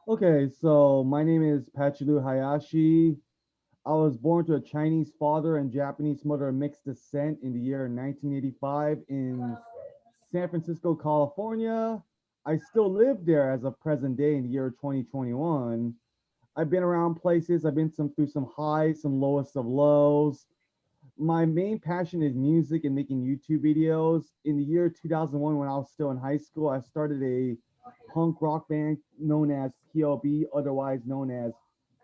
Okay, so my name is Lew Hayashi. I was born to a Chinese father and Japanese mother of mixed descent in the year 1985 in San Francisco, California. I still live there as of present day in the year 2021. I've been around places, I've been through some highs, some lowest of lows. My main passion is music and making YouTube videos. In the year 2001, when I was still in high school, I started a punk rock band known as PLB, otherwise known as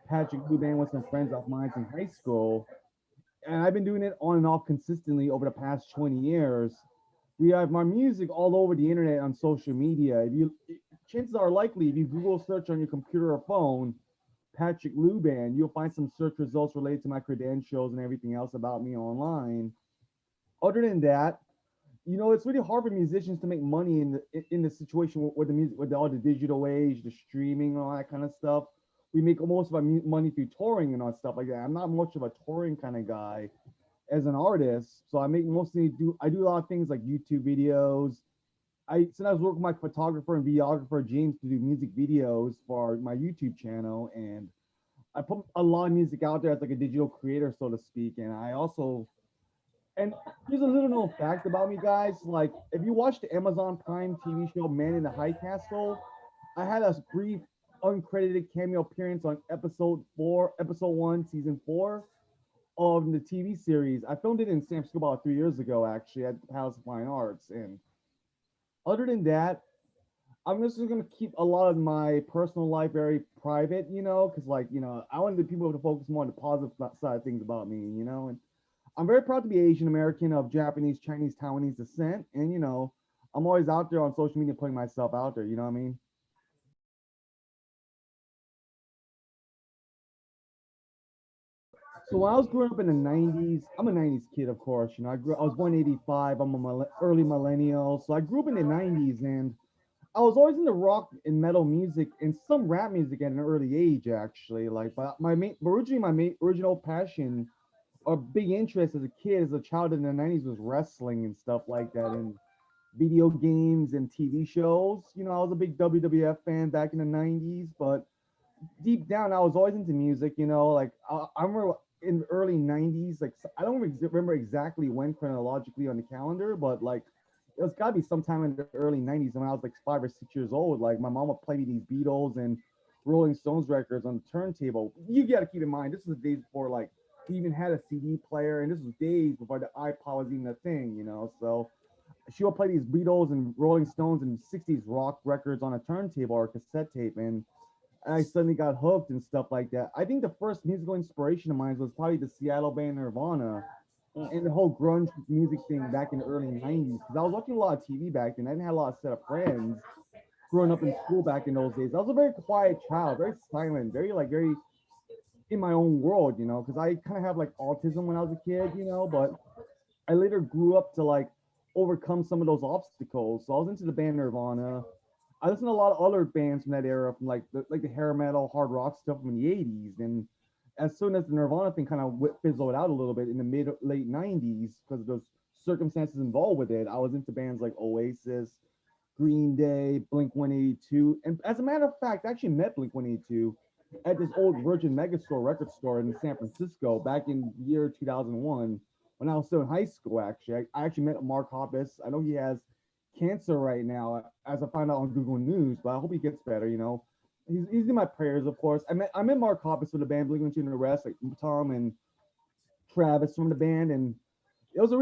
Patrick Blue Band, with some friends of mine in high school. And I've been doing it on and off consistently over the past 20 years. We have my music all over the internet on social media. If you Chances are likely if you Google search on your computer or phone Patrick Lew Band, you'll find some search results related to my credentials and everything else about me online. Other than that, it's really hard for musicians to make money in the situation with the music, with all the digital age, the streaming, and all that kind of stuff. We make most of our money through touring and all stuff like that. I'm not much of a touring kind of guy as an artist, so I do a lot of things like YouTube videos. I sometimes work with my photographer and videographer James to do music videos for my YouTube channel, and I put a lot of music out there as like a digital creator, so to speak. And here's a little known fact about me, guys. Like, if you watch the Amazon Prime TV show Man in the High Castle, I had a brief uncredited cameo appearance on episode 1, season 4 of the TV series. I filmed it in San Francisco about 3 years ago, actually, at the Palace of Fine Arts. And other than that, I'm just gonna keep a lot of my personal life very private, because I want the people to focus more on the positive side of things about me, and I'm very proud to be Asian American of Japanese, Chinese, Taiwanese descent, and I'm always out there on social media putting myself out there. You know what I mean? So when I was growing up in the '90s, I'm a '90s kid, of course. I was born in '85. I'm a early millennial, so I grew up in the '90s, and I was always into rock and metal music and some rap music at an early age, actually. Like, but originally my original passion or big interest as a kid, as a child in the '90s, was wrestling and stuff like that, and video games and TV shows. I was a big WWF fan back in the '90s, but deep down, I was always into music. Like I remember in the early '90s, like I don't remember exactly when chronologically on the calendar, but like it was got to be sometime in the early '90s when I was like 5 or 6 years old. Like my mom would play me these Beatles and Rolling Stones records on the turntable. You got to keep in mind this was the days before like we even had a CD player, and this was days before the iPod was even a thing. So she would play these Beatles and Rolling Stones and '60s rock records on a turntable or a cassette tape, and I suddenly got hooked and stuff like that. I think the first musical inspiration of mine was probably the Seattle band Nirvana and the whole grunge music thing back in the early '90s. Because I was watching a lot of TV back then. I didn't have a lot of set of friends growing up in school back in those days. I was a very quiet child, very silent, very in my own world, because I kind of have like autism when I was a kid, but I later grew up to like overcome some of those obstacles. So I was into the band Nirvana. I listened to a lot of other bands from that era, from like the hair metal, hard rock stuff from the '80s. And as soon as the Nirvana thing kind of fizzled out a little bit in the mid late '90s because of those circumstances involved with it, I was into bands like Oasis, Green Day, Blink 182, and as a matter of fact, I actually met Blink 182 at this old Virgin Megastore record store in San Francisco back in the year 2001 when I was still in high school. Actually, I actually met Mark Hoppus. I know he has cancer right now, as I found out on Google News, but I hope he gets better. He's in my prayers, of course. I met Mark Hoppus with the band Blink 182 and the rest, like Tom and Travis from the band, and it was a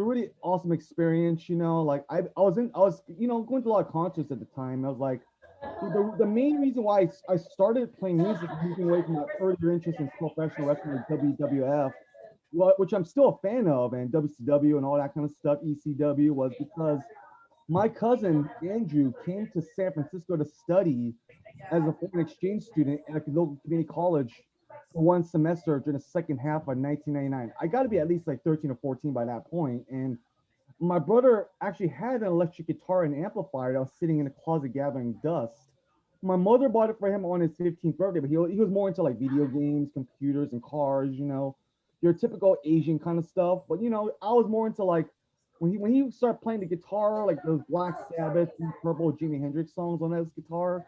really awesome experience. Like I was going to a lot of concerts at the time. I was like the main reason why I started playing music, moving away from my earlier interest in professional wrestling like WWF, which I'm still a fan of, and WCW and all that kind of stuff, ECW, was because my cousin Andrew came to San Francisco to study as a foreign exchange student at a local community college for one semester during the second half of 1999. I got to be at least like 13 or 14 by that point, and my brother actually had an electric guitar and amplifier that was sitting in the closet gathering dust. My mother bought it for him on his 15th birthday, but he was more into like video games, computers, and cars, your typical Asian kind of stuff. But I was more into like when he started playing the guitar, like those Black Sabbath, Deep Purple, Jimi Hendrix songs on his guitar.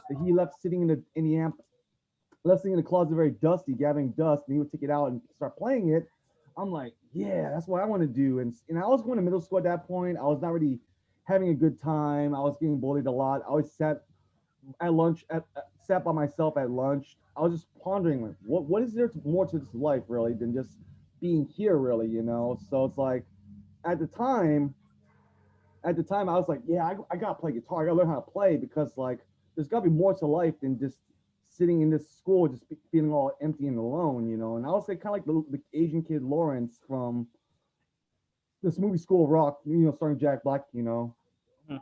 that he left sitting in the amp, left sitting in the closet very dusty, gathering dust, and he would take it out and start playing it. I'm like, yeah, that's what I want to do. And I was going to middle school at that point. I was not really having a good time. I was getting bullied a lot. I always sat at lunch sat by myself at lunch. I was just pondering like what is there more to this life really than just being here really, you know? So it's like at the time I was like, yeah, I gotta play guitar. I gotta learn how to play because like there's gotta be more to life than just sitting in this school just feeling all empty and alone, you know. And I was like kind of like the Asian kid Lawrence from this movie School of Rock, you know, starring Jack Black, you know. Mhm.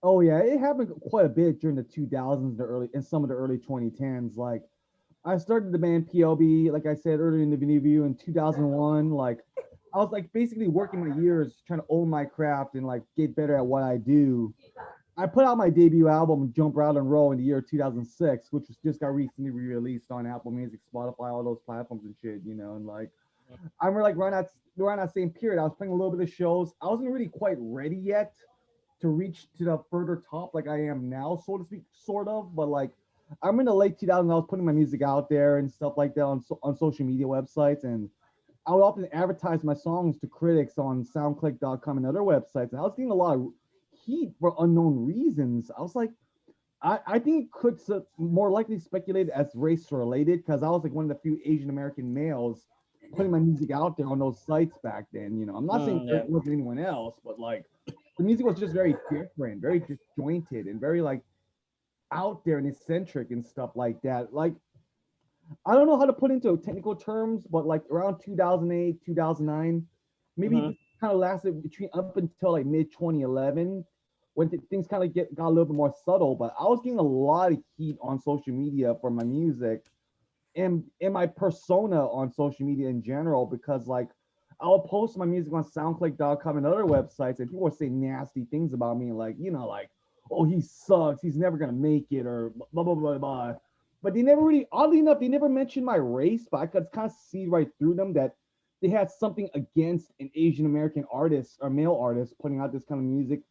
Oh yeah, it happened quite a bit during the 2000s, the early and some of the early 2010s. Like I started the band PLB, like I said earlier in the interview, in 2001. Like I was like basically working my years trying to own my craft and like get better at what I do. I put out my debut album, Jump Out and Roll, in the year 2006, which was just got recently re-released on Apple Music, Spotify, all those platforms and shit, you know. And like I remember like around that same period, I was playing a little bit of shows. I wasn't really quite ready yet to reach to the further top like I am now, so to speak, sort of. But like I'm in the late 2000s, I was putting my music out there and stuff like that on social media websites, and I would often advertise my songs to critics on SoundClick.com and other websites. And I was getting a lot of heat for unknown reasons. I was like, I think it could more likely speculate as race related because I was like one of the few Asian American males putting my music out there on those sites back then. You know, I'm not saying Mm, there yeah. wasn't anyone else, but like the music was just very different, very disjointed, and very like out there and eccentric and stuff like that. Like I don't know how to put into technical terms, but like around 2008, 2009, maybe Mhm. this kind of lasted between up until like mid 2011 when things kind of get got a little bit more subtle. But I was getting a lot of heat on social media for my music and my persona on social media in general because like I'll post my music on SoundClick.com and other websites, and people would say nasty things about me, like you know, like oh he sucks, he's never gonna make it, or blah blah blah blah. But they never really, oddly enough, they never mentioned my race, but I could kind of see right through them that they had something against an Asian American artist or male artist putting out this kind of music,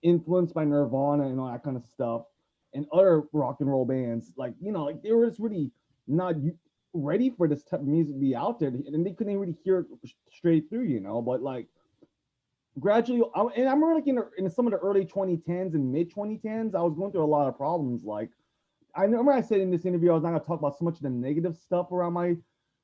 influenced by Nirvana and all that kind of stuff, and other rock and roll bands. Like you know, like they were just really not ready for this type of music to be out there, and they couldn't really hear it straight through, you know. But like gradually, and I remember like in some of the early 2010s and mid 2010s, I was going through a lot of problems. Like I remember I said in this interview, I was not going to talk about so much of the negative stuff around my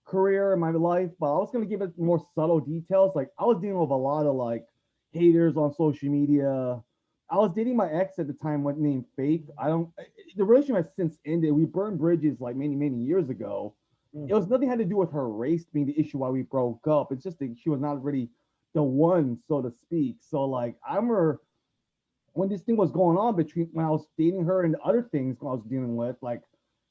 career and my life, but I was going to give it more subtle details. Like I was dealing with a lot of like haters on social media. I was dating my ex at the time, what named Faith. I don't. The relationship has since ended. We burned bridges like many years ago. Mm. It was nothing had to do with her race being the issue why we broke up. It's just that she was not really the one, so to speak. So like I remember when this thing was going on between when I was dating her and the other things I was dealing with, like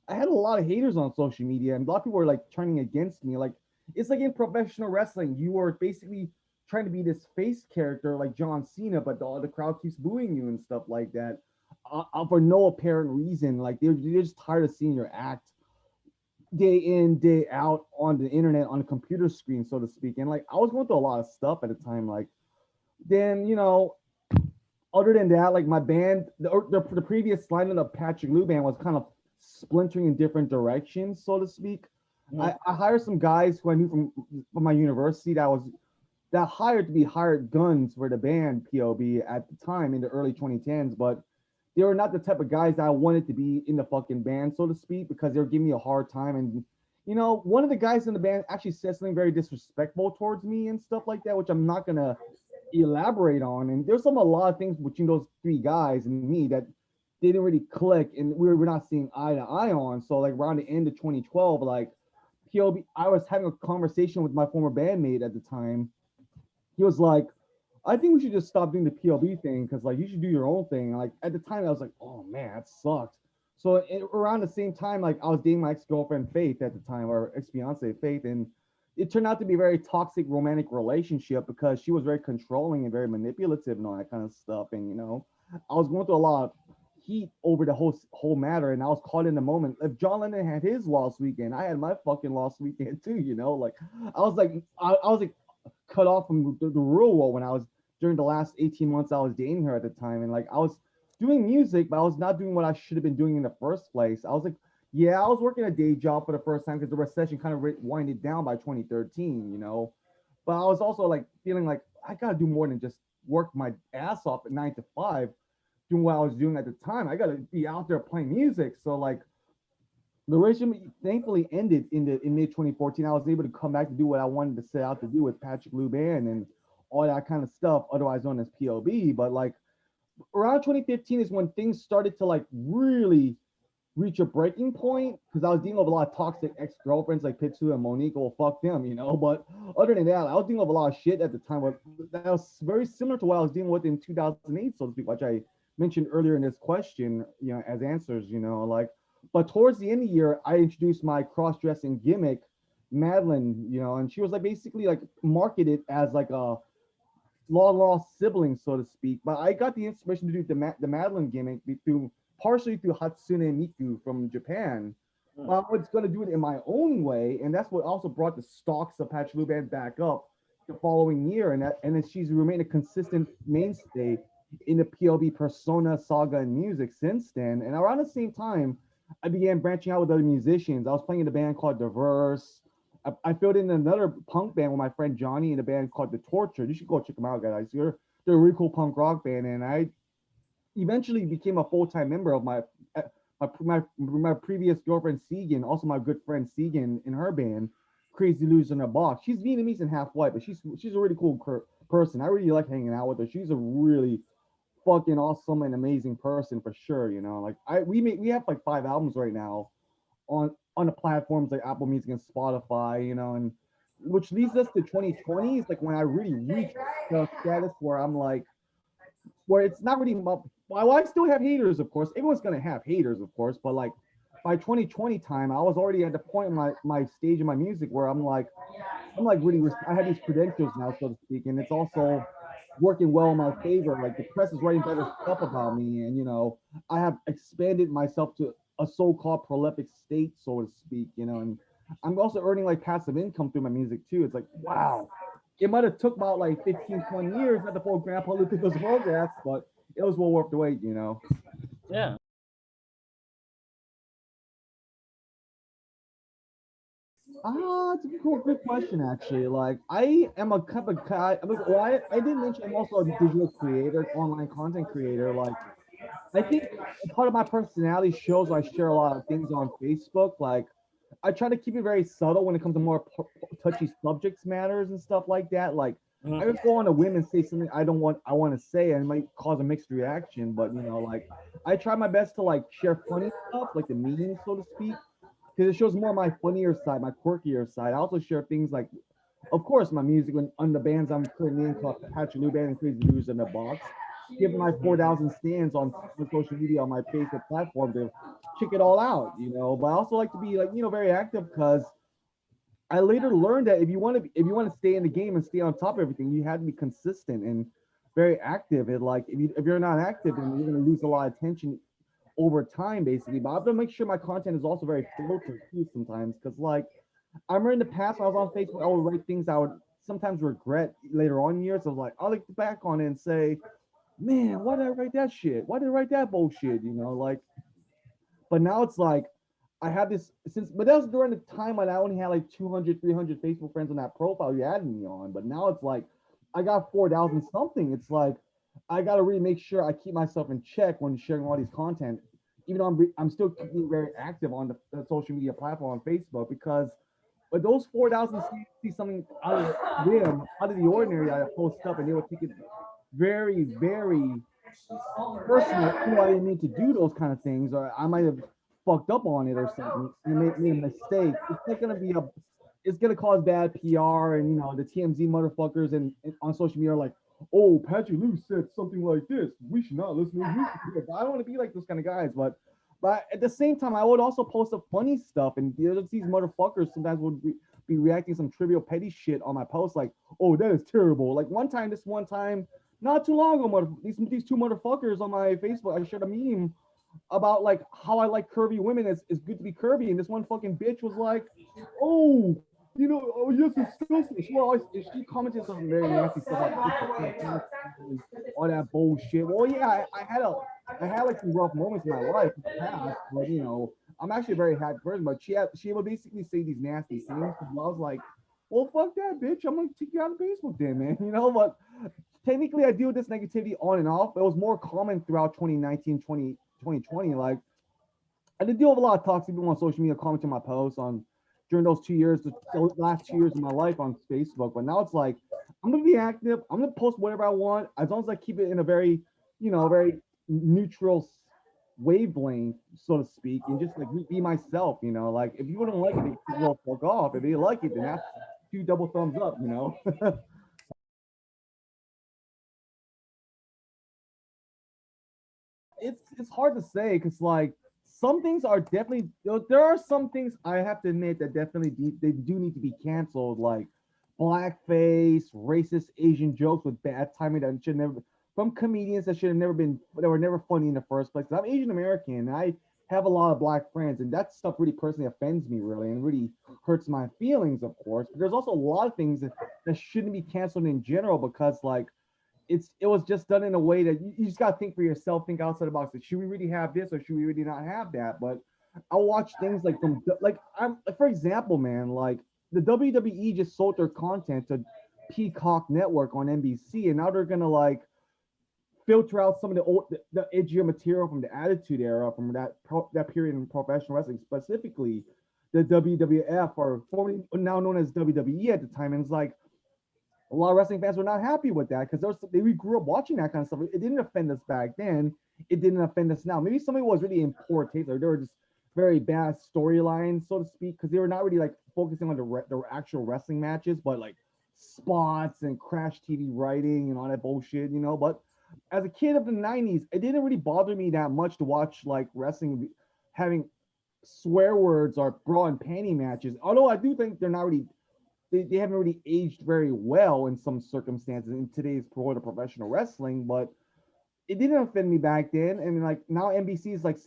I had a lot of haters on social media and a lot of people were like turning against me. Like it's like in professional wrestling, you were basically trying to be this face character like John Cena, but the crowd keeps booing you and stuff like that for no apparent reason. Like they're just tired of seeing your act day in day out on the internet on a computer screen, so to speak. And like I was going through a lot of stuff at the time. Like then you know other than that, like my band, the previous lineup of Patrick Lew band was kind of splintering in different directions, so to speak. Mhm. I hired some guys who I knew from my university that hired to be hired guns for the band POB at the time in the early 2010s, but they were not the type of guys that I wanted to be in the fucking band, so to speak, because they were giving me a hard time. And you know, one of the guys in the band actually said something very disrespectful towards me and stuff like that, which I'm not gonna elaborate on. And there's some a lot of things between those three guys and me that didn't really click, and we're not seeing eye to eye on. So like around the end of 2012, like POB, I was having a conversation with my former bandmate at the time. He was like, I think we should just stop doing the PLB thing because like you should do your own thing. Like at the time, I was like, oh man, that sucked. So around the same time, like I was dating my ex girlfriend Faith at the time, or ex fiance Faith, and it turned out to be a very toxic romantic relationship because she was very controlling and very manipulative and all that kind of stuff. And you know, I was going through a lot of heat over the whole matter, and I was caught in the moment. If John Lennon had his lost weekend, I had my fucking lost weekend too. You know, like I was like cut off from the real world when I was during the last 18 months I was dating her at the time. And like I was doing music, but I was not doing what I should have been doing in the first place. I was like, yeah, I was working a day job for the first time because the recession kind of winded down by 2013, you know. But I was also like feeling like I gotta do more than just work my ass off at 9 to 5 doing what I was doing at the time. I gotta be out there playing music. So like the relationship thankfully ended in mid 2014. I was able to come back to do what I wanted to set out to do with Patrick Lew Band and all that kind of stuff, otherwise known as POB. But like around 2015 is when things started to like really reach a breaking point because I was dealing with a lot of toxic ex girlfriends like Pitsu and Monique. Well, fuck them, you know. But other than that, I was dealing with a lot of shit at the time. But that was very similar to what I was dealing with in 2008, so to speak, which I mentioned earlier in this question, you know, as answers, you know, like. But towards the end of the year, I introduced my cross dressing gimmick, Madeline, you know, and she was like basically like marketed as like a long lost sibling, so to speak. But I got the inspiration to do the Madeline gimmick through partially through Hatsune Miku from Japan. Mm. But I was going to do it in my own way, and that's what also brought the stocks of Patch Band back up the following year, and then she's remained a consistent mainstay in the PLB persona saga and music since then. And around the same time, I began branching out with other musicians. I was playing in a band called Diverse. I filled in another punk band with my friend Johnny in a band called The Torture. You should go check them out, guys. They're a really cool punk rock band, and I eventually became a full time member of my previous girlfriend Segan, also my good friend Segan in her band, Crazy Lou's in a Box. She's Vietnamese and half white, but she's a really cool person. I really like hanging out with her. She's a really fucking awesome and amazing person for sure. You know, like we have like 5 albums right now on the platforms like Apple Music and Spotify. You know, and which leads us to 2020 is like when I really reached the status where I'm like where it's not really well, I still have haters, of course. Everyone's gonna have haters, of course, but like by 2020 time, I was already at the point in my stage in my music where I'm like really I have these credentials now, so to speak, and it's also working well in my favor. Like the press is writing better stuff about me, and you know I have expanded myself to a so-called prolific state, so to speak. You know, and I'm also earning like passive income through my music too. It's like wow, it might have took about like 15, 20 years not to pull Grandpa Lucas photographs, but it was well worth the wait. You know. Yeah. It's a cool, good question actually. Like, I am a cup of guy. Well, I did mention I'm also a digital creator, online content creator. Like, I think a part of my personality shows I share a lot of things on Facebook. Like, I try to keep it very subtle when it comes to more touchy subjects matters and stuff like that. Like, I Mhm. just go on a whim and say something I want to say, and it might cause a mixed reaction. But you know, like, I try my best to like share funny stuff, like the memes, so to speak, because it shows more my funnier side, my quirkier side. I also share things like, of course, my music on the bands I'm currently in called Patrick New Band and Crazy News in the Box. Give my 4,000 stands on social media on my Facebook platform to check it all out, you know. But I also like to be like, you know, very active because I later learned that if you want to stay in the game and stay on top of everything, you have to be consistent and very active. And like if you're not active, then you're gonna lose a lot of attention over time, basically. But I have to make sure my content is also very filtered too sometimes, because like I remember in the past when I was on Facebook, I would write things I would sometimes regret later on in years. I was like, I'll look back on it and say, man, why did I write that shit? Why did I write that bullshit? You know, like, but now it's like I have this since, but that was during the time when I only had like 200, 300 Facebook friends on that profile you added me on. But now it's like I got 4,000 something. It's like I got to really make sure I keep myself in check when sharing all these content, even though I'm still being very active on the social media platform on Facebook because but those 4,000 see something out of them, out of the ordinary, I post up and they would take it very, very personal. You know, I didn't mean to do those kind of things, or I might have fucked up on it or something and made a mistake. It's not gonna be a, it's gonna cause bad PR, and you know the TMZ motherfuckers and on social media are like, oh, Patrick Lew said something like this. We should not listen to his music. I don't want to be like those kind of guys, but at the same time, I would also post up funny stuff, and these motherfuckers sometimes would be reacting some trivial petty shit on my post, like, "Oh, that is terrible." Like one time, not too long ago, these two motherfuckers on my Facebook, I shared a meme about like how I like curvy women. It's good to be curvy, and this one fucking bitch was like, "Oh, Oh yes, it's disgusting. She commented some very nasty stuff on Facebook, all that bullshit. Well, yeah, I had like some rough moments in my life in the past, but I'm actually a very happy person. But she would basically say these nasty things. And I was like, well, fuck that, bitch. I'm gonna take you out of Facebook then, man. But technically, I deal with this negativity on and off. It was more common throughout 2019, 2020. Like I did deal with a lot of toxic people on social media commenting my posts on during those 2 years, the last 2 years of my life on Facebook. But now it's like I'm gonna be active. I'm gonna post whatever I want as long as I keep it in a very, very neutral wavelength, so to speak, and just like be myself. Like if you wouldn't like it, then you go fuck off. If you like it, then that's two double thumbs up. It's hard to say because like some things are definitely there are some things I have to admit that definitely they do need to be canceled, like blackface, racist Asian jokes with bad timing that should never from comedians that should have never been that were never funny in the first place. 'Cause I'm Asian American and I have a lot of black friends and that stuff really personally offends me really and really hurts my feelings, of course. But there's also a lot of things that shouldn't be canceled in general because like it was just done in a way that you just gotta think for yourself, think outside the box. Like, should we really have this or should we really not have that? But I watch things like I'm for example, man, like the WWE just sold their content to Peacock Network on NBC, and now they're gonna like filter out some of the edgier material from the Attitude Era, from that period in professional wrestling, specifically the WWF or formerly now known as WWE at the time, and it's like a lot of wrestling fans were not happy with that because we grew up watching that kind of stuff. It didn't offend us back then. It didn't offend us now. Maybe somebody was really in poor taste, or they were just very bad storylines, so to speak, because they were not really like focusing on the actual wrestling matches, but like spots and crash TV writing and all that bullshit. But as a kid of the '90s, it didn't really bother me that much to watch like wrestling having swear words or bra and panty matches. Although I do think they're not really they haven't really aged very well in some circumstances in today's world of professional wrestling, but it didn't offend me back then. And like now NBC is like,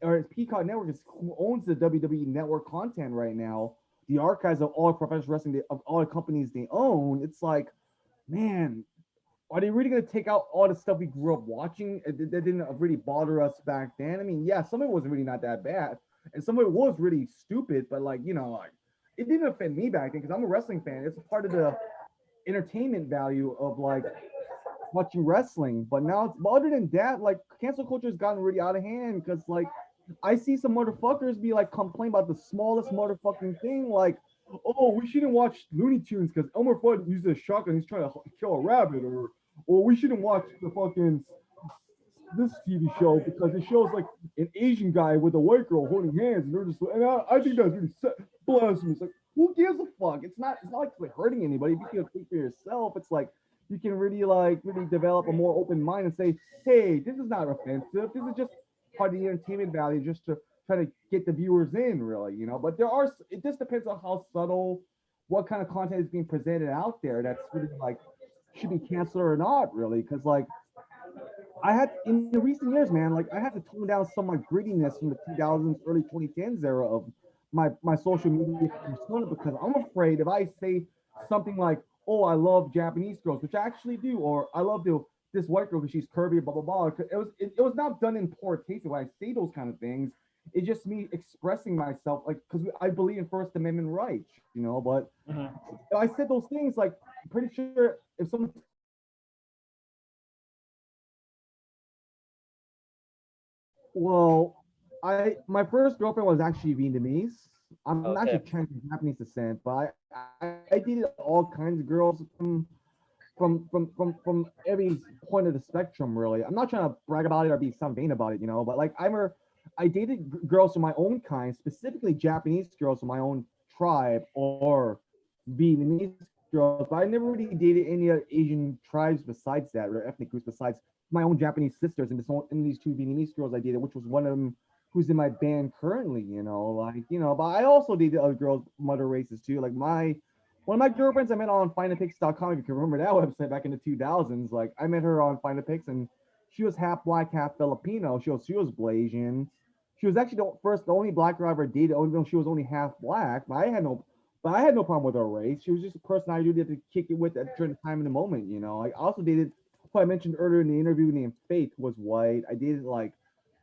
or Peacock Network is who owns the WWE Network content right now, the archives of all professional wrestling of all the companies they own. It's like, man, are they really going to take out all the stuff we grew up watching that didn't really bother us back then? I mean, yeah, some of it was really not that bad, and some of it was really stupid, but like like it didn't offend me back then because I'm a wrestling fan. It's a part of the entertainment value of like watching wrestling. But now, but other than that, like cancel culture has gotten really out of hand because like I see some motherfuckers be like complain about the smallest motherfucking thing, like, oh, we shouldn't watch Looney Tunes because Elmer Fudd uses a shotgun, he's trying to kill a rabbit, or we shouldn't watch the fucking this TV show because it shows like an Asian guy with a white girl holding hands, and they're just, and I think that's really blasphemous. Like, who gives a fuck? It's not like it's like hurting anybody. If you can think for yourself, it's like you can really like really develop a more open mind and say, hey, this is not offensive. This is just part of the entertainment value, just to try to get the viewers in, really. But it just depends on how subtle, what kind of content is being presented out there that's really like should be canceled or not, really, because like I had in the recent years, man, like I had to tone down some of my grittiness from the 2000s, early 2010s era of my social media persona because I'm afraid if I say something like, "Oh, I love Japanese girls," which I actually do, or I love this white girl because she's curvy, blah blah blah. It was not done in poor taste when I say those kind of things. It's just me expressing myself, like because I believe in First Amendment rights. But Mhm. I said those things like I'm pretty sure if someone Well, I my first girlfriend was actually Vietnamese. I'm actually Okay. Chinese Japanese descent, but I dated all kinds of girls from every point of the spectrum. Really, I'm not trying to brag about it or be some vain about it. But like I dated girls from my own kind, specifically Japanese girls from my own tribe or Vietnamese girls, but I never really dated any other Asian tribes besides that or ethnic groups besides my own Japanese sisters and these two Vietnamese girls I dated, which was one of them who's in my band currently. But I also dated other girls from other races too. Like my one of my girlfriends I met on findapix.com, if you can remember that website back in the 2000s. Like I met her on findapix and she was half black, half Filipino. She was Blasian. She was actually the only black girl I ever dated, even though she was only half black. But I had no But I had no problem with her race. She was just a person I needed to kick it with at during the time in the moment. I also dated who I mentioned earlier in the interview named Faith was white. I dated like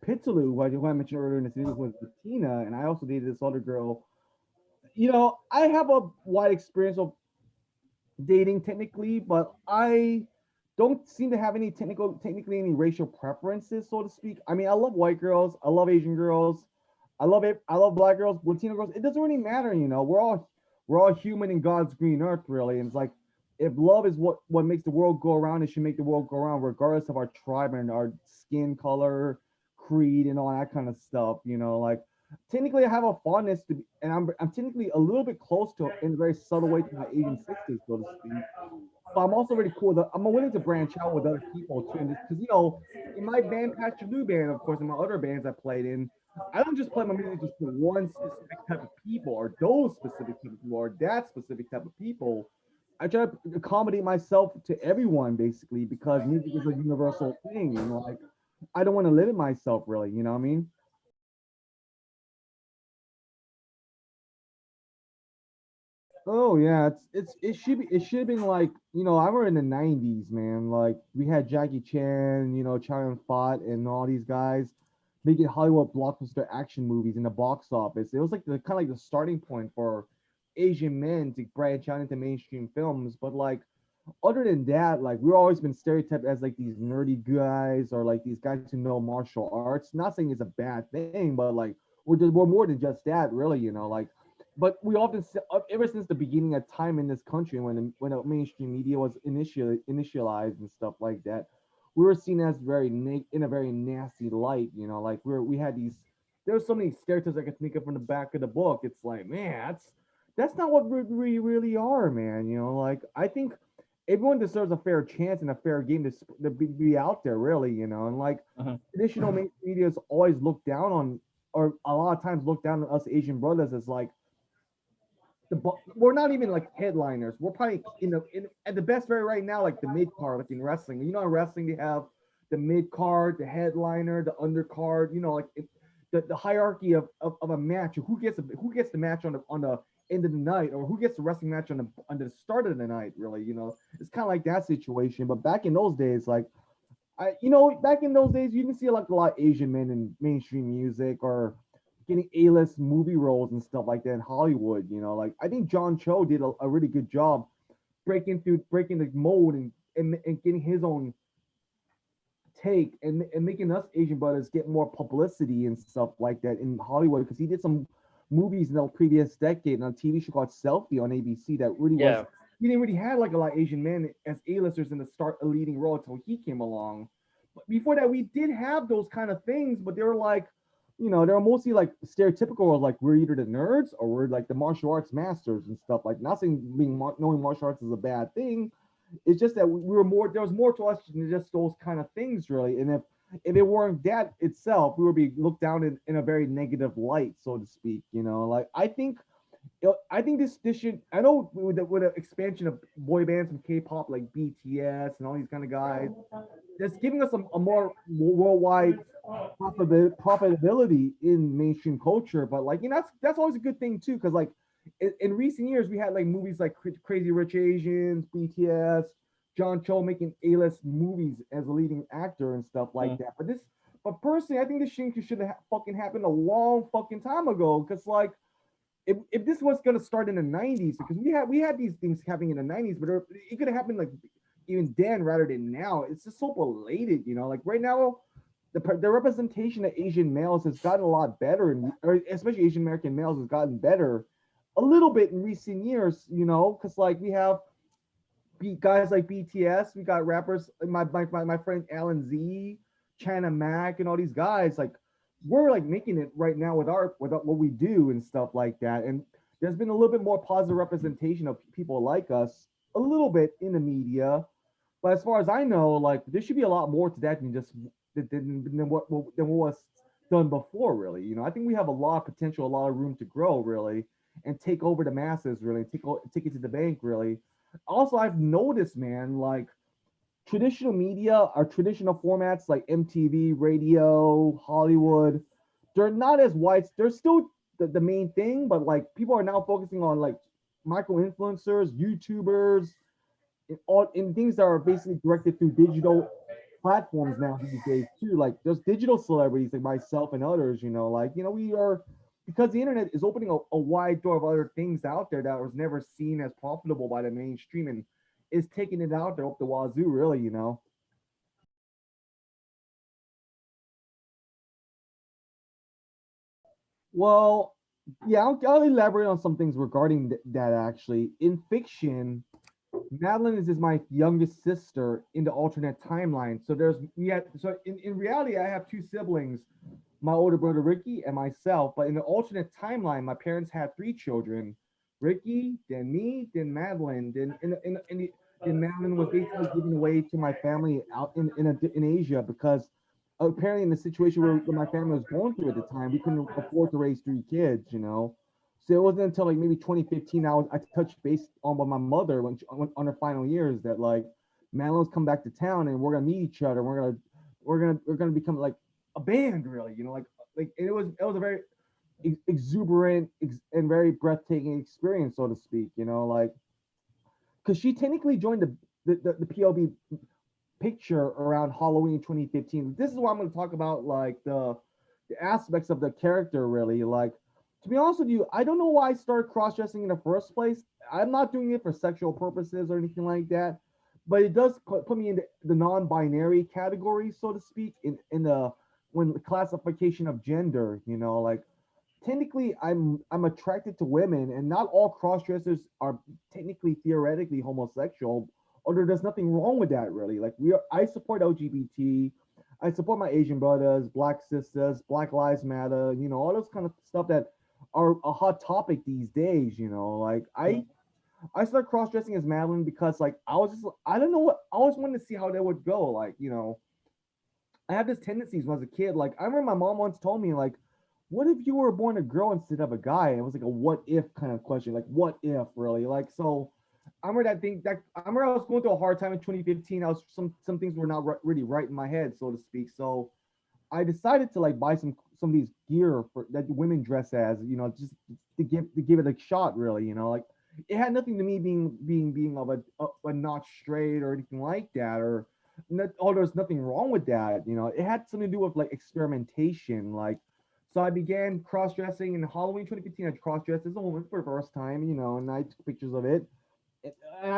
Pitsalu, who I mentioned earlier in this interview was Latina, and I also dated this other girl. I have a wide experience of dating technically, but I don't seem to have technically any racial preferences, so to speak. I mean, I love white girls, I love Asian girls, I love it, I love black girls, Latino girls. It doesn't really matter. We're all human in God's green earth, really. And it's like if love is what makes the world go around, it should make the world go around, regardless of our tribe and our skin color, creed, and all that kind of stuff. Like technically I have a fondness and I'm technically a little bit close to in a very subtle way to my Asian sisters, so to speak. But I'm also really cool. I'm willing to branch out with other people too, and because in my band, Pastor Lou band, of course, in my other bands I played in, I don't just play my music just for one specific type of people, or those specific type of people, or that specific type of people. I try to accommodate myself to everyone basically because music is a universal thing. Like I don't want to limit myself really. You know what I mean? Oh yeah, it should have been like I remember in the '90s, man. Like we had Jackie Chan, Chow Fat, and all these guys making Hollywood blockbuster action movies in the box office. It was like the kind of like the starting point for Asian men to branch out into mainstream films. But like other than that, like we've always been stereotyped as like these nerdy guys or like these guys who know martial arts. Not saying it's a bad thing, but like we're more than just that, really. Like but we often ever since the beginning of time in this country when the mainstream media was initialized and stuff like that, we were seen as in a very nasty light. Like we had these. There's so many stereotypes I could think of from the back of the book. It's like, man, that's not what we really are, man. Like I think everyone deserves a fair chance and a fair game to be out there, really. And like Mhm. traditional media is always looked down on, or a lot of times looked down on us Asian brothers as like we're not even like headliners. We're probably at the best very right now, like the mid card, like in wrestling. In wrestling they have the mid card, the headliner, the undercard. Like the hierarchy of a match. Who gets the match on the end of the night, or who gets the wrestling match on the start of the night. Really, it's kind of like that situation. But back in those days, like back in those days, you didn't see like a lot of Asian men in mainstream music or getting A-list movie roles and stuff like that in Hollywood. Like I think John Cho did a really good job breaking the mold and getting his own take and making us Asian brothers get more publicity and stuff like that in Hollywood because he did some movies in the previous decade on a TV show called Selfie on ABC that really was Yeah. he didn't really have like a lot of Asian men as A-listers in the start a leading role until he came along. But before that, we did have those kind of things, but they were like, they were mostly like stereotypical of like we're either the nerds or we're like the martial arts masters and stuff. Like, not saying knowing martial arts is a bad thing, it's just that we were more. There was more to us than just those kind of things, really. And if it weren't that itself, we would be looked down in a very negative light, so to speak. Like I think this should. I know with the expansion of boy bands from K-pop like BTS and all these kind of guys, that's giving us a more worldwide profitability in mainstream culture. But like that's always a good thing too, because like in recent years we had like movies like Crazy Rich Asians, BTS, John Cho making A-list movies as a leading actor and stuff like Mm. that. But personally, I think this thing should have fucking happened a long fucking time ago. Because like if this was gonna start in the '90s, because we had these things happening in the '90s, but it could have happened like even then rather than now. It's just so belated. Like right now, the representation of Asian males has gotten a lot better, or especially Asian American males has gotten better a little bit in recent years. Because like we have guys like BTS, we got rappers, my friend Alan Z, China Mac, and all these guys. Like we're like making it right now with what we do and stuff like that. And there's been a little bit more positive representation of people like us, a little bit in the media. But as far as I know, like there should be a lot more to that than just than what was done before. Really, I think we have a lot of potential, a lot of room to grow, really, and take over the masses, really, take it to the bank, really. Also, I've noticed, man, like traditional media or traditional formats like MTV, radio, Hollywood, they're not as wide. They're still the main thing, but like people are now focusing on like micro influencers, YouTubers, in things that are basically directed through digital platforms now these days too. Like there's digital celebrities like myself and others, like we are, because the internet is opening a wide door of other things out there that was never seen as profitable by the mainstream, and is taking it out there up the wazoo, really. Well, yeah, I'll elaborate on some things regarding that actually. In fiction, Madeline is my youngest sister in the alternate timeline. So in reality, I have two siblings, my older brother Ricky and myself. But in the alternate timeline, my parents had three children: Ricky, then me, then Madeline. Then Madeline was basically given away to my family out in Asia, because apparently in the situation where my family was going through at the time, we couldn't afford to raise three kids. So it wasn't until like maybe 2015 I touched base on with my mother on her final years that like Madeline's come back to town and we're gonna meet each other. We're gonna become like a band, really. Like it was a very exuberant and very breathtaking experience, so to speak. Like because she technically joined the PLB picture around Halloween 2015. This is what I'm going to talk about, like the aspects of the character, really. Like, to be honest with you, I don't know why I started cross dressing in the first place. I'm not doing it for sexual purposes or anything like that, but it does put me in the non-binary category, so to speak, in the when the classification of gender. Like technically I'm attracted to women, and not all cross dressers are technically theoretically homosexual, although there's nothing wrong with that, really. Like I support LGBT, I support my Asian brothers, black sisters, Black Lives Matter, all those kind of stuff that are a hot topic these days. Like I started cross dressing as Madeline because like I don't know what I always wanted to see how that would go. Like I have this tendencies when I was a kid. Like I remember my mom once told me like, "What if you were born a girl instead of a guy?" And it was like a what if kind of question. Like what if, really? Like so. I remember I was going through a hard time in 2015. I was some things were not really right in my head, so to speak. So I decided to like buy some of these gear for that women dress as, just to give it a shot, really. Like it had nothing to me being of a not straight or anything like that, or not, oh, there's nothing wrong with that. It had something to do with like experimentation, like. So I began cross dressing in Halloween 2015. I cross dressed as a woman for the first time, and I took pictures of it, and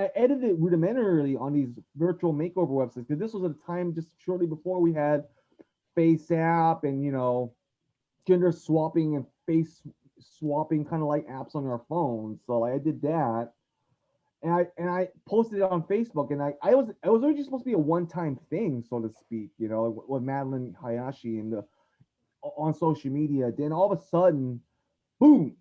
I edited it rudimentarily on these virtual makeover websites, because this was at a time just shortly before we had face app and gender swapping and face swapping kind of like apps on our phones. So like I did that, and I posted it on Facebook, and I was originally supposed to be a one time thing, so to speak, with Madeline Hayashi and on social media. Then all of a sudden, boom,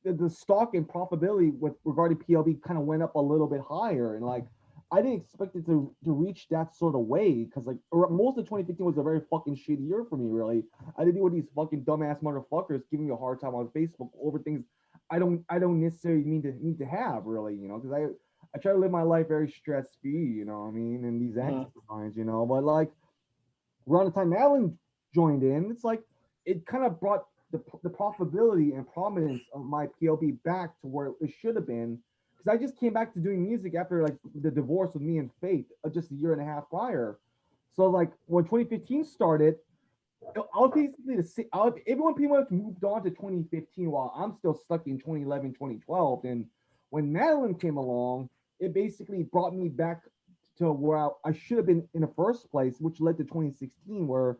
the stock and profitability with regarding PLB kind of went up a little bit higher, and like I didn't expect it to reach that sort of way, because like most of 2015 was a very fucking shitty year for me, really. I did deal with these fucking dumbass motherfuckers giving me a hard time on Facebook over things I don't necessarily need to have, really, because I try to live my life very stress free, what I mean, and these Mhm. exercises, but like around the time Madeline joined in, it's like it kind of brought the profitability and prominence of my PLB back to where it should have been. Because I just came back to doing music after like the divorce with me and Faith, just a year and a half prior. So like when 2015 started, I was basically everyone pretty much moved on to 2015 while I'm still stuck in 2011, 2012. And when Madeline came along, it basically brought me back to where I should have been in the first place, which led to 2016, where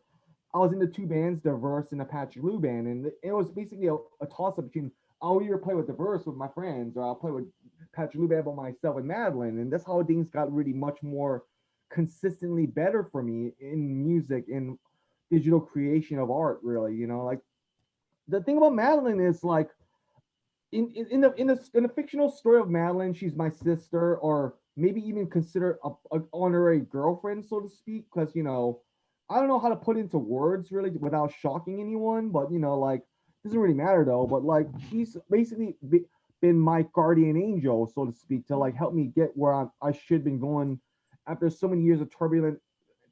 I was in the two bands, the Verse and the Patrick Lew band. And it was basically a toss up between I'll either play with the Verse with my friends, or I'll play with Patrick Lew band by myself and Madeline. And that's how things got really much more consistently better for me in music and digital creation of art, really. Like the thing about Madeline is like in the fictional story of Madeline, she's my sister, or maybe even consider a honorary girlfriend, so to speak, because I don't know how to put into words really without shocking anyone, but like doesn't really matter though. But like she's basically been my guardian angel, so to speak, to like help me get where I should been going after so many years of turbulent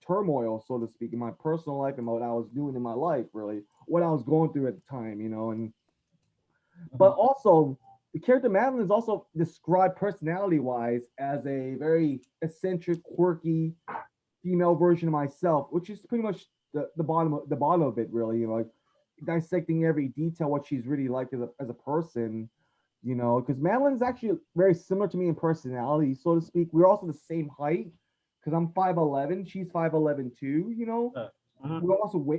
turmoil, so to speak, in my personal life and what I was doing in my life, really, what I was going through at the time, and but Mhm. also. the character Madeline is also described personality wise as a very eccentric, quirky female version of myself, which is pretty much the bottom of it, really. You know, like dissecting every detail what she's really like as a person. You know, because Madeline's actually very similar to me in personality, so to speak. We're also the same height because I'm 5'11", she's 5'11" too. You know, Mhm.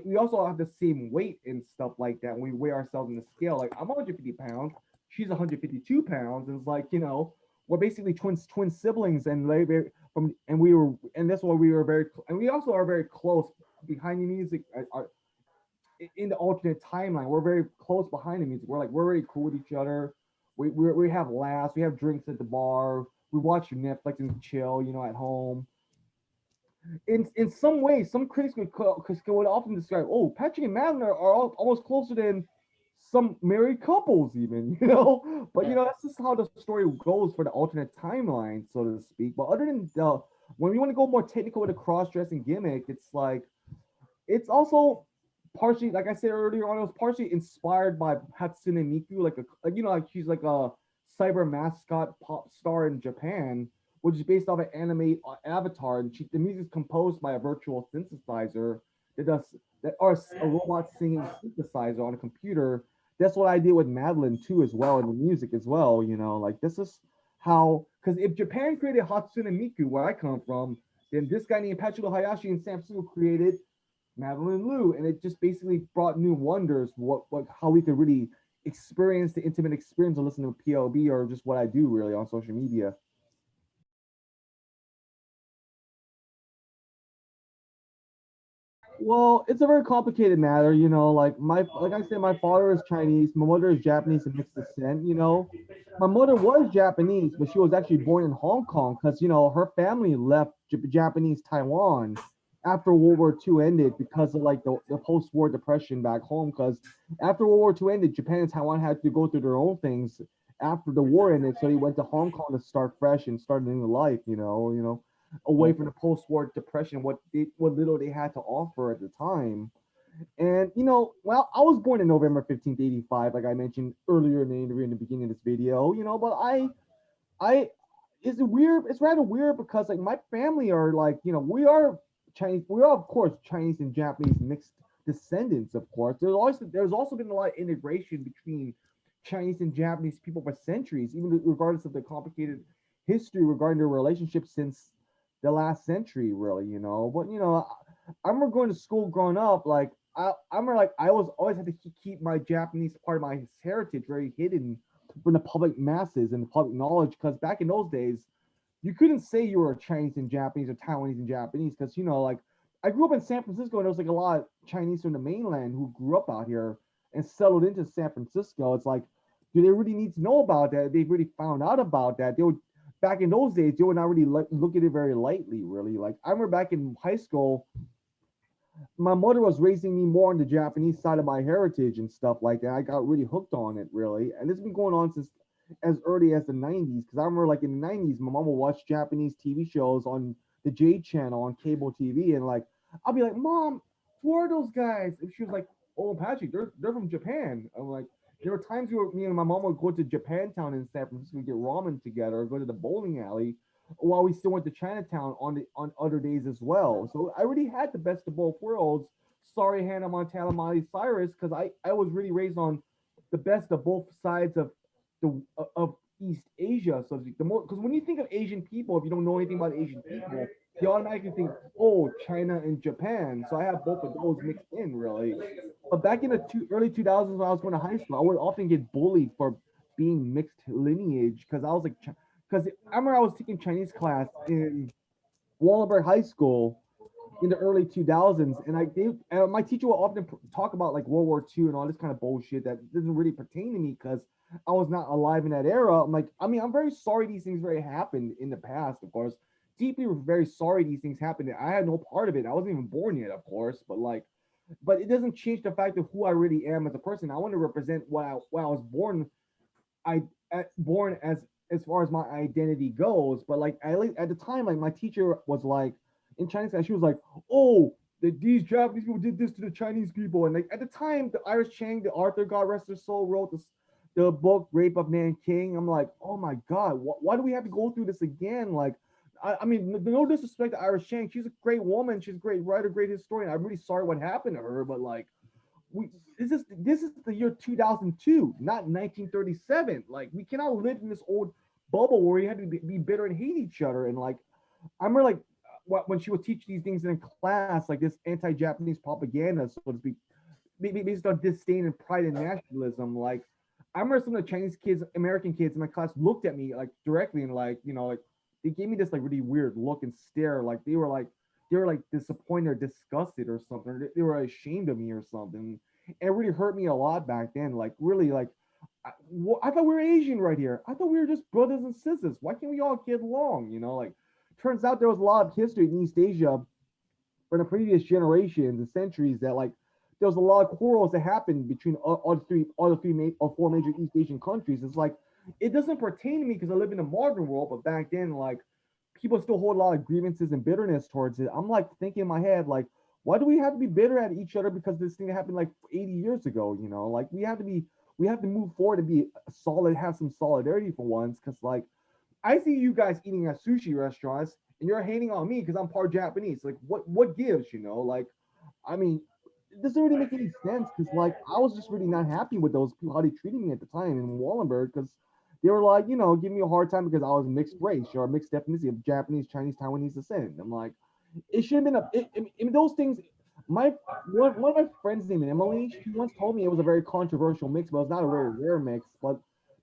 we also have the same weight and stuff like that. When we weigh ourselves in the scale, like I'm 150 pounds, she's 152 pounds, and it's like we're basically twin siblings, and from and we were and that's why we were and we also are very close behind the music. In the alternate timeline, we're very close behind the music. We're very cool with each other. We have laughs, we have drinks at the bar, we watch Netflix and chill, at home. In some ways, some critics would often describe, oh, Patrick and Madeline are almost closer than some married couples, even, But Yeah. that's just how the story goes for the alternate timeline, so to speak. But other than when we want to go more technical with the cross dressing gimmick, it's also partially, like I said earlier on, it was partially inspired by Hatsune Miku, like she's like a cyber mascot pop star in Japan, which is based off an anime avatar, and the music is composed by a virtual synthesizer that does that or a robot singing synthesizer on a computer. That's what I did with Madeline too, as well, in the music as well. Like this is how, because if Japan created Hatsune Miku, where I come from, then this guy named Lew Hayashi in San Francisco created Madeline Lew, and it just basically brought new wonders. What how we could really experience the intimate experience of listening to PLB, or just what I do really on social media. Well, it's a very complicated matter, like I said, my father is Chinese, my mother is Japanese and mixed descent. My mother was Japanese, but she was actually born in Hong Kong because her family left Japanese Taiwan after World War II ended because of like the post-war depression back home. Because after World War II ended, Japan and Taiwan had to go through their own things after the war ended, so they went to Hong Kong to start fresh and start a new life. Away Mhm. from the post-war depression, what little they had to offer at the time. And well, I was born in November 15th, 85, like I mentioned earlier in the interview in the beginning of this video. But I it's weird. It's rather weird because like my family are like we are Chinese. We are of course Chinese and Japanese mixed descendants. Of course, there's also been a lot of integration between Chinese and Japanese people for centuries, even regardless of the complicated history regarding their relationship since the last century, really. But I remember going to school growing up. Like I remember like I was always had to keep my Japanese part of my heritage very hidden from the public masses and the public knowledge, because back in those days you couldn't say you were Chinese and Japanese or Taiwanese and Japanese, because like I grew up in San Francisco, and there was like a lot of Chinese from the mainland who grew up out here and settled into San Francisco. It's like, do they really need to know about that? They really found out about that. They would Back in those days, they would not really look at it very lightly. Really, like I remember back in high school, my mother was raising me more on the Japanese side of my heritage and stuff like that. I got really hooked on it, really, and it's been going on since as early as the '90s. Because I remember, like in the '90s, my mom would watch Japanese TV shows on the J channel on cable TV, and like I'll be like, "Mom, who are those guys?" And she was like, "Oh, Patrick, they're from Japan." I'm like, there were times where me and my mom would go to Japantown in San Francisco and get ramen together, or go to the bowling alley, while we still went to Chinatown on other days as well. So I really had the best of both worlds. Sorry, Hannah Montana, Miley Cyrus, because I was really raised on the best of both sides of East Asia. So the more, because when you think of Asian people, if you don't know anything about Asian people, you automatically think, oh, China and Japan. So I have both of those mixed in, really. But back in the early 2000s, when I was going to high school, I would often get bullied for being mixed lineage, because I was like, because I remember I was taking Chinese class in Wallenberg High School in the early 2000s, and my teacher would often talk about like World War II and all this kind of bullshit that doesn't really pertain to me because I was not alive in that era. I'm like, I mean, I'm very sorry these things very happened in the past, of course. Deeply very sorry these things happened. I had no part of it. I wasn't even born yet, of course, but it doesn't change the fact of who I really am as a person. I want to represent what I was I born as far as my identity goes. But like at the time, like my teacher was like in Chinese class, she was like, "Oh, these Japanese people did this to the Chinese people." And like at the time, the Irish Chang, the Arthur, God rest his soul, wrote this. the book Rape of Nanking. I'm like, oh my god, why do we have to go through this again? Like, I mean, no disrespect to Iris Chang, she's a great woman, she's a great writer, great historian. I'm really sorry what happened to her, but like, we this is the year 2002, not 1937. Like, we cannot live in this old bubble where we had to be bitter and hate each other. And like, I remember like when she would teach these things in class, like this anti-Japanese propaganda, so to speak, based on disdain and pride and nationalism. Like, I remember some of the Chinese kids, American kids in my class looked at me like directly and like, like they gave me this like really weird look and stare, like they were like disappointed or disgusted or something. They were ashamed of me or something. And it really hurt me a lot back then. Like, really, like I thought we were Asian right here. I thought we were just brothers and sisters. Why can't we all get along? Like, turns out there was a lot of history in East Asia from the previous generations and centuries that like there was a lot of quarrels that happened between all the three or four major East Asian countries. It's like it doesn't pertain to me because I live in a modern world, but back then, like, people still hold a lot of grievances and bitterness towards it. I'm like thinking in my head, like, why do we have to be bitter at each other because this thing happened like 80 years ago? Like, we have to move forward and be solid, have some solidarity for once. Because like, I see you guys eating at sushi restaurants and you're hating on me because I'm part Japanese. Like, what gives? Like, I mean, it doesn't really make any sense because like I was just really not happy with those people how they treated me at the time in Wallenberg because they were like, giving me a hard time because I was mixed race or mixed ethnicity of Japanese, Chinese, Taiwanese descent. I'm like, it should have been I mean, those things. My one of my friends named Emily, she once told me it was a very controversial mix, but it was not a very rare mix. But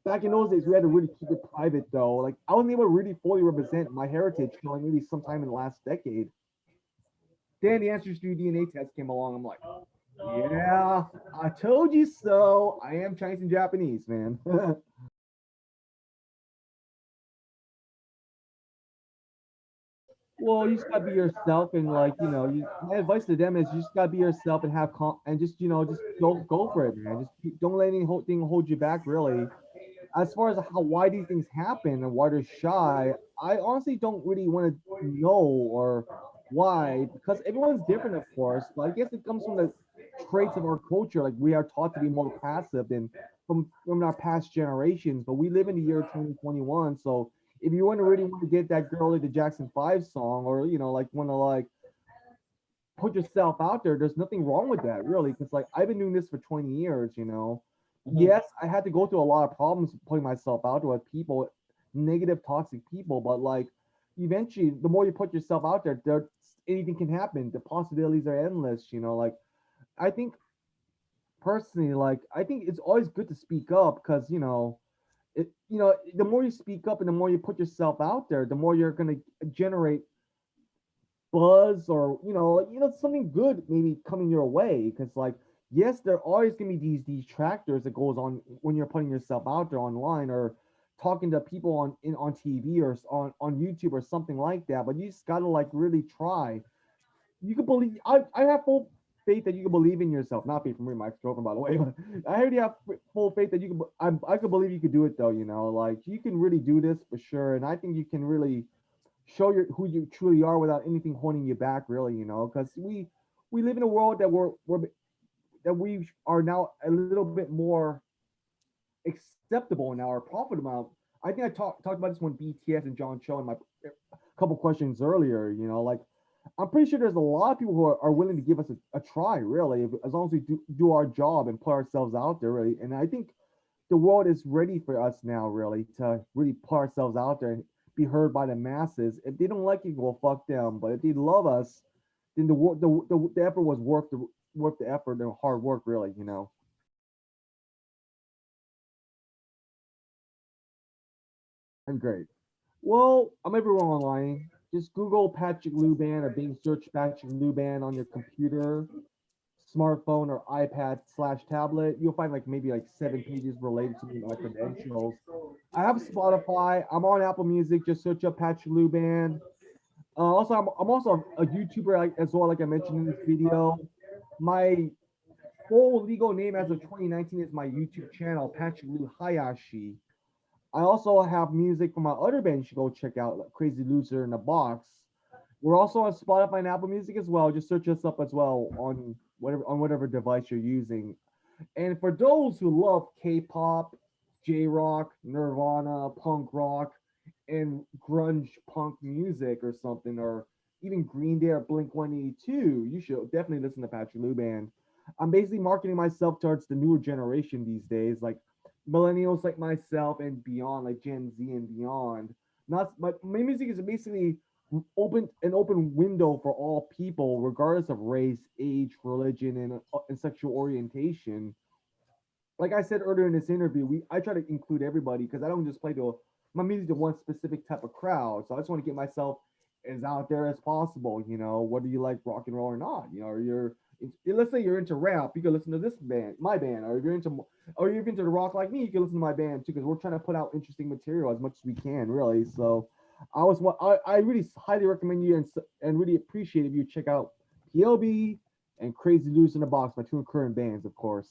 back in those days, we had to really keep it private though. Like, I wasn't able to really fully represent my heritage until like maybe sometime in the last decade. Then the answers to your DNA test came along. I'm like, yeah, I told you so. I am Chinese and Japanese, man. Well, you just gotta be yourself, and like, my advice to them is you just gotta be yourself and and just just go for it, man. Don't let any whole thing hold you back, really. As far as how why these things happen and why they're shy, I honestly don't really want to know or why, because everyone's different, of course. But I guess it comes from the traits of our culture. Like, we are taught to be more passive than from our past generations. But we live in the year 2021, so if you want to really want to get that girl like the Jackson 5 song, or like want to like put yourself out there, there's nothing wrong with that, really, because like I've been doing this for 20 years. Mhm. Yes, I had to go through a lot of problems putting myself out there with people, negative, toxic people, but like eventually, the more you put yourself out there, anything can happen. The possibilities are endless. Like, I think personally, like, I think it's always good to speak up because the more you speak up and the more you put yourself out there, the more you're gonna generate buzz, or something good maybe coming your way. Because like, yes, there are always gonna be these detractors that goes on when you're putting yourself out there online or talking to people on TV or on YouTube or something like that. But you just gotta like really try. You can believe. I have full faith that you can believe in yourself. Not faith from me, my ex-girlfriend, by the way. But I already have full faith that you can. I could believe you could do it though. Like, you can really do this for sure, and I think you can really show who you truly are without anything holding you back, really. Because we live in a world that that we are now a little bit more acceptable now or profitable. I think I talked about this when BTS and John Cho in my couple questions earlier. Like, I'm pretty sure there's a lot of people who are willing to give us a try, really, as long as we do our job and put ourselves out there, really. And I think the world is ready for us now, really, to really put ourselves out there and be heard by the masses. If they don't like it, well, fuck them. But if they love us, then the effort was worth the effort, the hard work, really. I'm great. Well, I'm everywhere online. Just Google Patrick Luban or Bing search Patrick Luban on your computer, smartphone, or iPad/tablet. You'll find like maybe like 7 pages related to me, my credentials. I have Spotify. I'm on Apple Music. Just search up Patrick Luban. Also, I'm also a YouTuber, as well, like I mentioned in this video. My full legal name as of 2019 is my YouTube channel, Patrick Lew Hayashi. I also have music from my other band you should go check out, like Crazy Loser in the Box. We're also on Spotify and Apple Music as well. Just search us up as well on whatever device you're using. And for those who love K-pop, J rock, Nirvana, punk rock, and grunge punk music or something, or even Green Day or Blink 182, you should definitely listen to Patrick Lew Band. I'm basically marketing myself towards the newer generation these days, like millennials like myself and beyond, like Gen Z and beyond. Not, but my music is basically an open window for all people, regardless of race, age, religion, and sexual orientation. Like I said earlier in this interview, we I try to include everybody because I don't just play to my music to one specific type of crowd. So I just want to get myself as out there as possible. Whether you like rock and roll or not. Or let's say you're into rap, you can listen to this band, my band, or you're into the rock like me, you can listen to my band too because we're trying to put out interesting material as much as we can, really. So I really highly recommend you and really appreciate if you check out PLB and Crazy News in the Box, my two current bands, of course.